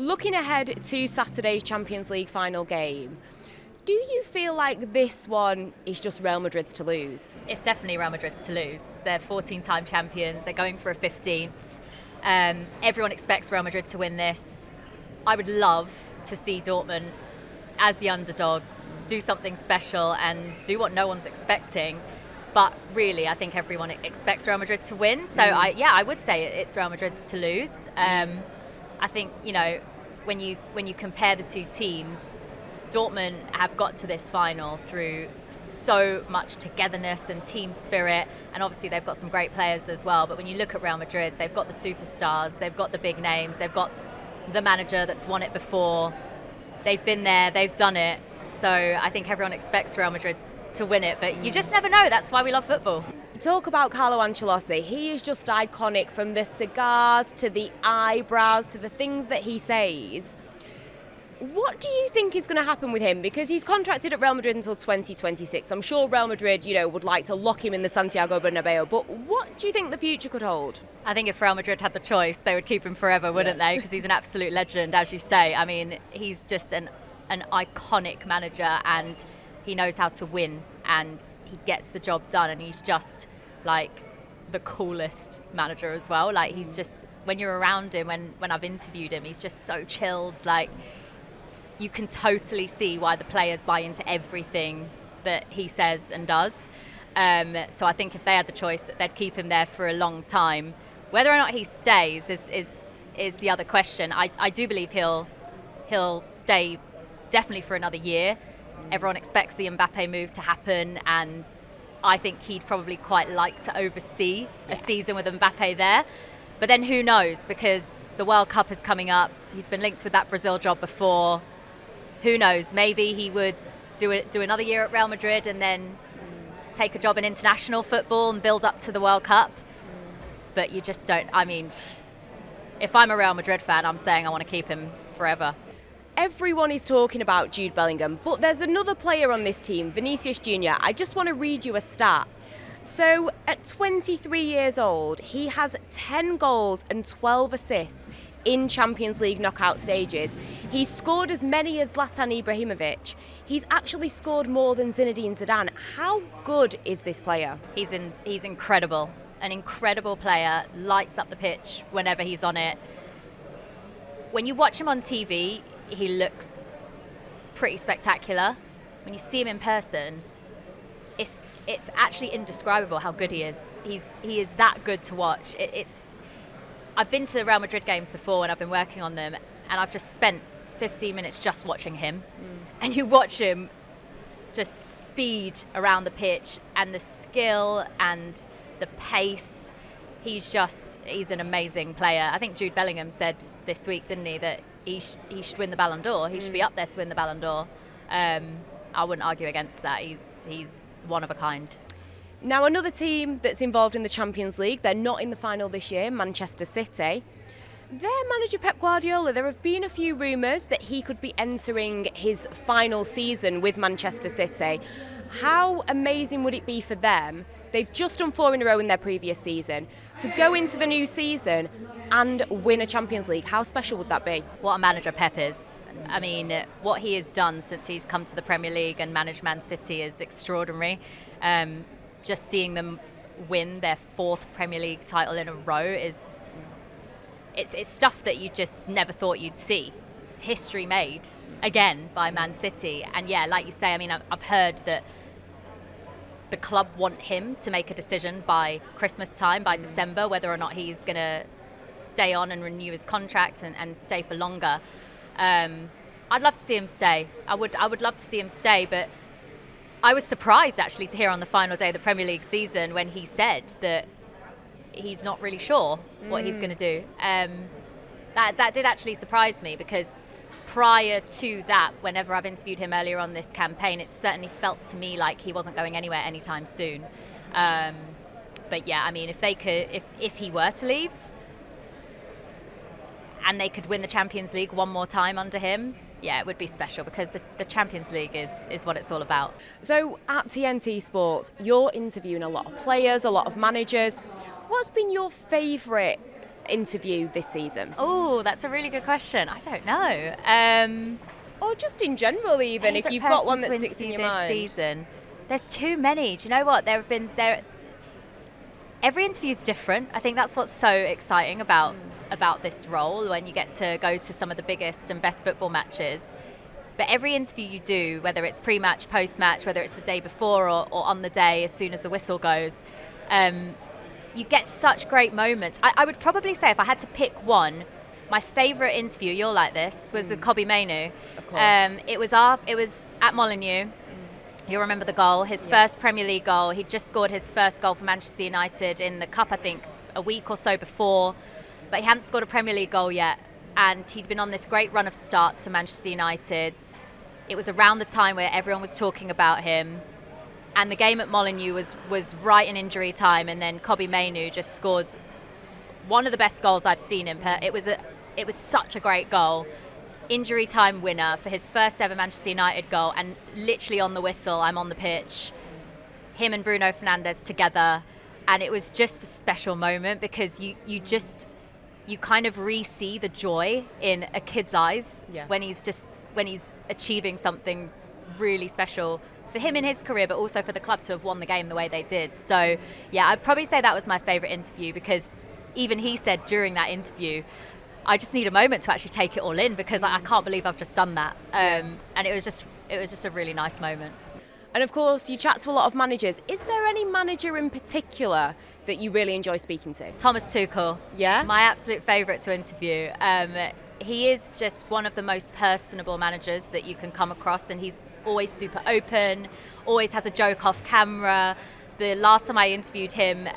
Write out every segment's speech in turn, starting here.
Looking ahead to Saturday's Champions League final game, do you feel like this one is just Real Madrid's to lose? It's definitely Real Madrid's to lose. They're 14-time champions. They're going for a 15th. Everyone expects Real Madrid to win this. I would love to see Dortmund, as the underdogs, do something special and do what no one's expecting. But really, I think everyone expects Real Madrid to win. So, I would say it's Real Madrid's to lose. I think, when you compare the two teams, Dortmund have got to this final through so much togetherness and team spirit, and obviously they've got some great players as well. But when you look at Real Madrid, they've got the superstars, they've got the big names, they've got the manager that's won it before. They've been there, they've done it. So I think everyone expects Real Madrid to win it, but you just never know. That's why we love football. Talk about Carlo Ancelotti. He is just iconic, from the cigars to the eyebrows to the things that he says. What do you think is going to happen with him? Because he's contracted at Real Madrid until 2026. I'm sure Real Madrid, would like to lock him in the Santiago Bernabeu. But what do you think the future could hold? I think if Real Madrid had the choice, they would keep him forever, wouldn't they? Because he's an absolute legend, as you say. I mean, he's just an iconic manager, and he knows how to win, and he gets the job done, and he's just like the coolest manager as well. Like, he's just, when you're around him, when I've interviewed him, he's just so chilled. Like, you can totally see why the players buy into everything that he says and does. So I think if they had the choice, they'd keep him there for a long time. Whether or not he stays is the other question. I do believe he'll stay definitely for another year. Everyone expects the Mbappe move to happen, and I think he'd probably quite like to oversee a season with Mbappe there. But then who knows, because the World Cup is coming up. He's been linked with that Brazil job before. Who knows? Maybe he would do another year at Real Madrid and then take a job in international football and build up to the World Cup. But you just don't. I mean, if I'm a Real Madrid fan, I'm saying I want to keep him forever. Everyone is talking about Jude Bellingham, but there's another player on this team, Vinicius Jr. I just want to read you a stat. So at 23 years old, he has 10 goals and 12 assists in Champions League knockout stages. He's scored as many as Zlatan Ibrahimovic. He's actually scored more than Zinedine Zidane. How good is this player? He's incredible. An incredible player, lights up the pitch whenever he's on it. When you watch him on TV, he looks pretty spectacular. When you see him in person, it's actually indescribable how good he is. He is that good to watch. I've been to Real Madrid games before when I've been working on them, and I've just spent 15 minutes just watching him. And you watch him just speed around the pitch, and the skill and the pace. He's an amazing player. I think Jude Bellingham said this week, didn't he, that he should win the Ballon d'Or. He should be up there to win the Ballon d'Or. I wouldn't argue against that. He's one of a kind. Now, another team that's involved in the Champions League, they're not in the final this year, Manchester City. Their manager Pep Guardiola, there have been a few rumours that he could be entering his final season with Manchester City. How amazing would it be for them? They've just done 4 in a row in their previous season. To go into the new season and win a Champions League, how special would that be? What a manager Pep is. I mean, what he has done since he's come to the Premier League and managed Man City is extraordinary. Just seeing them win their 4th Premier League title in a row it's stuff that you just never thought you'd see. History made again by Man City. And yeah, like you say, I mean, I've heard that the club want him to make a decision by Christmas time, by December, whether or not he's going to stay on and renew his contract and stay for longer. I'd love to see him stay. I would love to see him stay, but I was surprised actually to hear on the final day of the Premier League season when he said that he's not really sure what he's going to do. That did actually surprise me, because prior to that, whenever I've interviewed him earlier on this campaign, it certainly felt to me like he wasn't going anywhere anytime soon. But yeah, I mean, if he were to leave and they could win the Champions League one more time under him, yeah, it would be special, because the Champions League is what it's all about. So at TNT Sports, you're interviewing a lot of players, a lot of managers. What's been your favourite interview this season? Oh, that's a really good question. I don't know. Or just in general, even if you've got one that sticks in your mind. Season. There's too many. Do you know what? Every interview is different. I think that's what's so exciting about this role, when you get to go to some of the biggest and best football matches. But every interview you do, whether it's pre-match, post-match, whether it's the day before or on the day as soon as the whistle goes, you get such great moments. I would probably say, if I had to pick one, my favourite interview, you'll like this, was with Kobbie Mainoo. Of course. It was at Molineux. You'll remember the goal, his first Premier League goal. He'd just scored his first goal for Manchester United in the Cup, I think, a week or so before. But he hadn't scored a Premier League goal yet. And he'd been on this great run of starts to Manchester United. It was around the time where everyone was talking about him. And the game at Molineux was right in injury time. And then Kobbie Mainoo just scores one of the best goals I've seen him. It was such a great goal. Injury time winner for his first ever Manchester United goal, and literally on the whistle, I'm on the pitch, him and Bruno Fernandes together, and it was just a special moment, because you kind of re-see the joy in a kid's eyes when he's achieving something really special for him in his career, but also for the club to have won the game the way they did. So yeah, I'd probably say that was my favourite interview, because even he said during that interview, I just need a moment to actually take it all in, because I can't believe I've just done that. And it was just a really nice moment. And of course, you chat to a lot of managers. Is there any manager in particular that you really enjoy speaking to? Thomas Tuchel. Yeah? My absolute favourite to interview. He is just one of the most personable managers that you can come across, and he's always super open, always has a joke off camera. The last time I interviewed him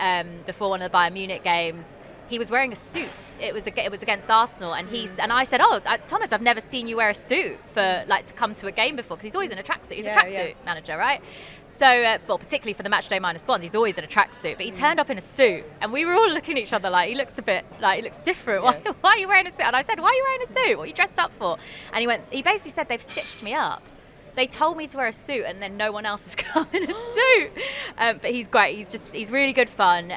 before one of the Bayern Munich games, he was wearing a suit. It was against Arsenal, and I said, Thomas, I've never seen you wear a suit to come to a game before, because he's always in a tracksuit. He's a tracksuit manager, right? So, well, particularly for the match day -1, he's always in a tracksuit. But he turned up in a suit, and we were all looking at each other like, he looks different. Yeah. Why are you wearing a suit? And I said, why are you wearing a suit? What are you dressed up for? And he basically said, they've stitched me up. They told me to wear a suit, and then no one else has come in a suit. But he's great. He's really good fun.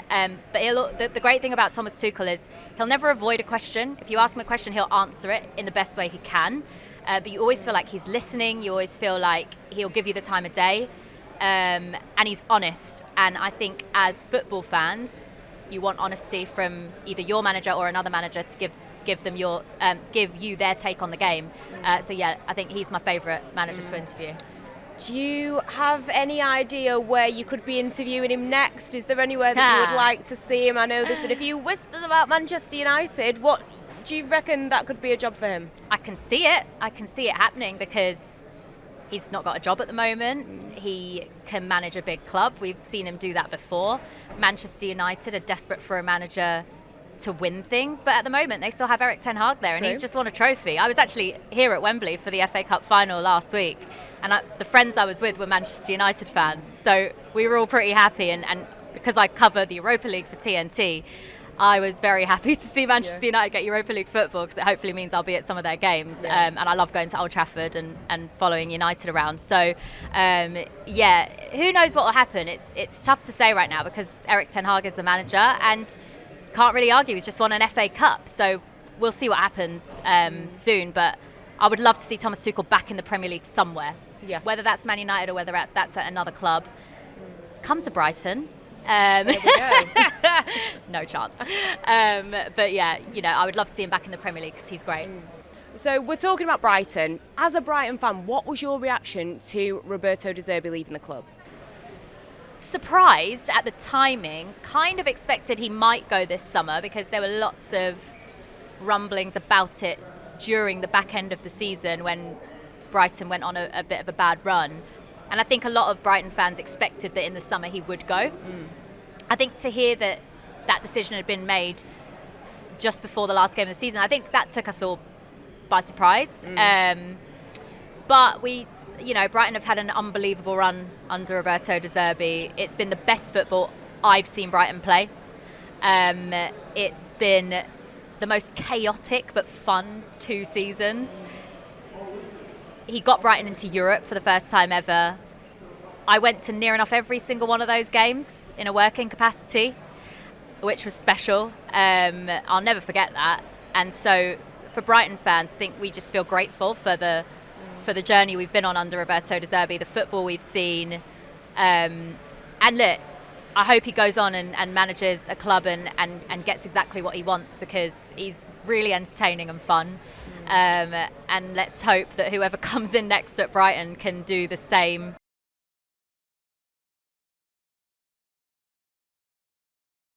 But the great thing about Thomas Tuchel is he'll never avoid a question. If you ask him a question, he'll answer it in the best way he can. But you always feel like he's listening. You always feel like he'll give you the time of day. And he's honest. And I think as football fans, you want honesty from either your manager or another manager to give you their take on the game. So yeah, I think he's my favourite manager to interview. Do you have any idea where you could be interviewing him next? Is there anywhere that you would like to see him? I know there's been a few whispers about Manchester United. What do you reckon that could be a job for him? I can see it happening, because he's not got a job at the moment. He can manage a big club. We've seen him do that before. Manchester United are desperate for a manager to win things, but at the moment they still have Erik ten Hag there. True. And he's just won a trophy. I was actually here at Wembley for the FA Cup final last week, and the friends I was with were Manchester United fans, so we were all pretty happy, and because I cover the Europa League for TNT, I was very happy to see Manchester United get Europa League football, because it hopefully means I'll be at some of their games. And I love going to Old Trafford and following United around. So, who knows what will happen? It's tough to say right now, because Erik ten Hag is the manager, and can't really argue. He's just won an FA Cup. So we'll see what happens soon. But I would love to see Thomas Tuchel back in the Premier League somewhere. Yeah. Whether that's Man United or whether that's at another club. Come to Brighton. There we go. No chance. But yeah, I would love to see him back in the Premier League, because he's great. So we're talking about Brighton. As a Brighton fan, what was your reaction to Roberto De Zerbi leaving the club? Surprised at the timing. Kind of expected he might go this summer, because there were lots of rumblings about it during the back end of the season when Brighton went on a bit of a bad run. And I think a lot of Brighton fans expected that in the summer he would go. I think to hear that decision had been made just before the last game of the season, I think that took us all by surprise. But Brighton have had an unbelievable run under Roberto De Zerbi. It's been the best football I've seen Brighton play. It's been the most chaotic but fun 2 seasons. He got Brighton into Europe for the first time ever. I went to near enough every single one of those games in a working capacity. which was special. I'll never forget that. And so for Brighton fans, I think we just feel grateful for the journey we've been on under Roberto De Zerbi, the football we've seen. And look, I hope he goes on and manages a club and gets exactly what he wants, because he's really entertaining and fun. And let's hope that whoever comes in next at Brighton can do the same